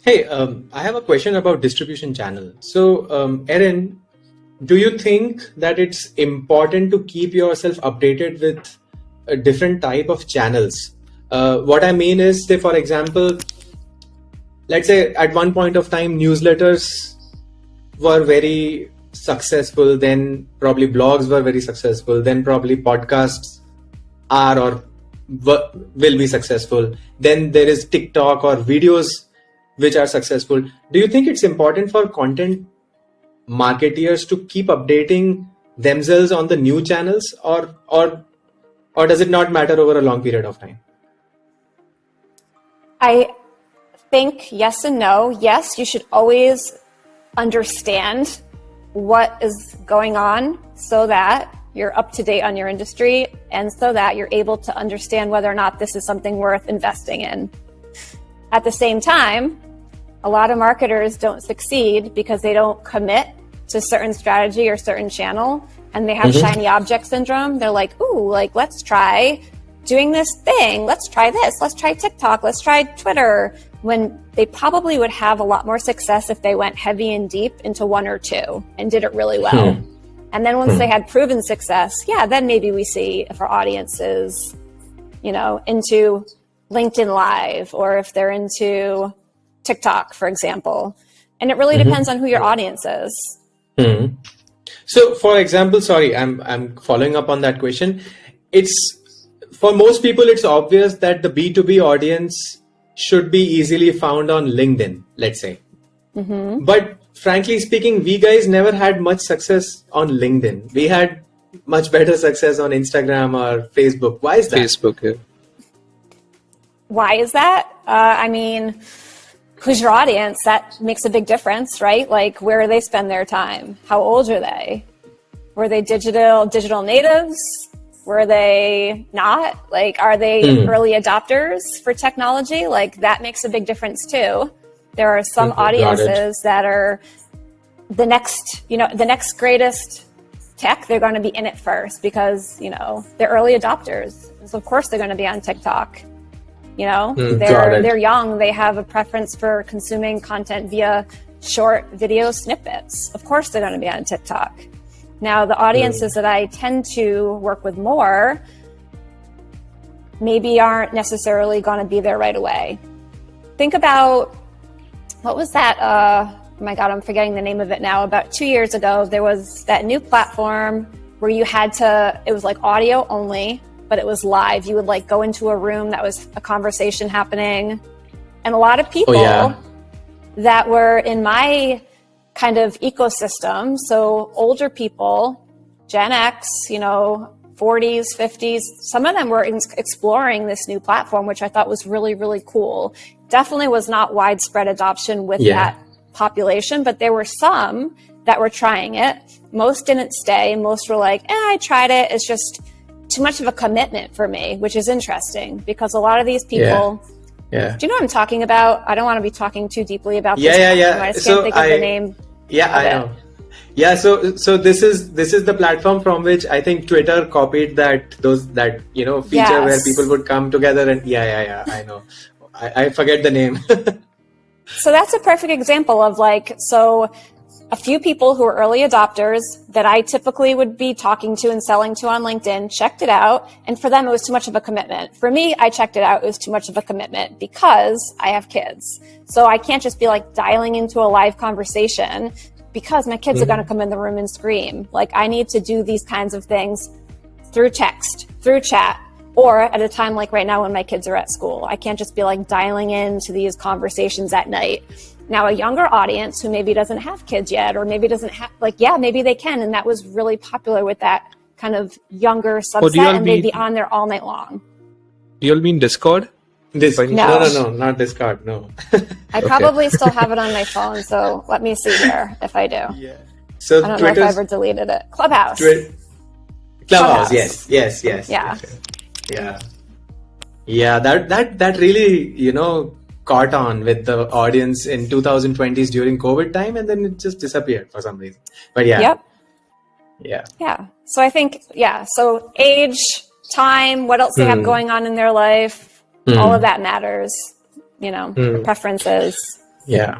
Hey, I have a question about distribution channel. So, Erin, do you think that it's important to keep yourself updated with a different type of channels? What I mean is, say, for example, let's say at one point of time, newsletters were very successful, then probably blogs were very successful, then probably podcasts are or will be successful. Then there is TikTok or videos which are successful. Do you think it's important for content marketeers to keep updating themselves on the new channels, or does it not matter over a long period of time? I think yes and no. Yes, you should always understand what is going on so that you're up to date on your industry and so that you're able to understand whether or not this is something worth investing in. At the same time, a lot of marketers don't succeed because they don't commit to certain strategy or certain channel, and they have shiny object syndrome. They're like, ooh, like, let's try doing this thing. Let's try this. Let's try TikTok. Let's try Twitter. When they probably would have a lot more success if they went heavy and deep into one or two and did it really well. And then once they had proven success, then maybe we see if our audience is, into LinkedIn Live or if they're into TikTok, for example. And it really depends on who your audience is. So, for example, sorry, I'm following up on that question. It's for most people, it's obvious that the B2B audience should be easily found on LinkedIn, let's say. But frankly speaking, we guys never had much success on LinkedIn. We had much better success on Instagram or Facebook. Why is that? Facebook, yeah. Why is that? Who's your audience? That makes a big difference, right? Like, where do they spend their time? How old are they? Were they digital natives? Were they not? Like, are they early adopters for technology? Like, that makes a big difference too. There are some audiences that are the next greatest tech. They're going to be in it first because, they're early adopters. So of course they're going to be on TikTok. They're young. They have a preference for consuming content via short video snippets. Of course they're going to be on TikTok. Now, the audiences that I tend to work with more maybe aren't necessarily going to be there right away. Think about, what was that? Oh my God, I'm forgetting the name of it now. About 2 years ago, there was that new platform where it was like audio only, but it was live. You would like go into a room that was a conversation happening. And a lot of people that were in my kind of ecosystem, so older people, Gen X, 40s, 50s, some of them were exploring this new platform, which I thought was really, really cool. Definitely was not widespread adoption with that population, but there were some that were trying it. Most didn't stay, and most were like, I tried it. It's just too much of a commitment for me, which is interesting because a lot of these people, do you know what I'm talking about? I don't want to be talking too deeply about this. I just can't think of the name. I know. Yeah, so this is the platform from which I think Twitter copied that feature where people would come together and I know. I forget the name. So that's a perfect example of a few people who are early adopters that I typically would be talking to and selling to on LinkedIn checked it out. And for them, it was too much of a commitment. For me, I checked it out. It was too much of a commitment because I have kids. So I can't just be dialing into a live conversation because my kids are going to come in the room and scream. I need to do these kinds of things through text, through chat, or at a time like right now when my kids are at school. I can't just be dialing into these conversations at night. Now, a younger audience who maybe doesn't have kids yet, or maybe doesn't have, maybe they can. And that was really popular with that kind of younger subset, and they'd be on there all night long. Do you all mean Discord? No, not Discord, no. I probably still have it on my phone, so let me see here if I do. Yeah. So I don't know if I ever deleted it. Clubhouse. Clubhouse, yes. Yeah, that really, caught on with the audience in 2020s during COVID time, and then it just disappeared for some reason. But yeah. So I think, so age, time, what else they have going on in their life, all of that matters, preferences. Yeah.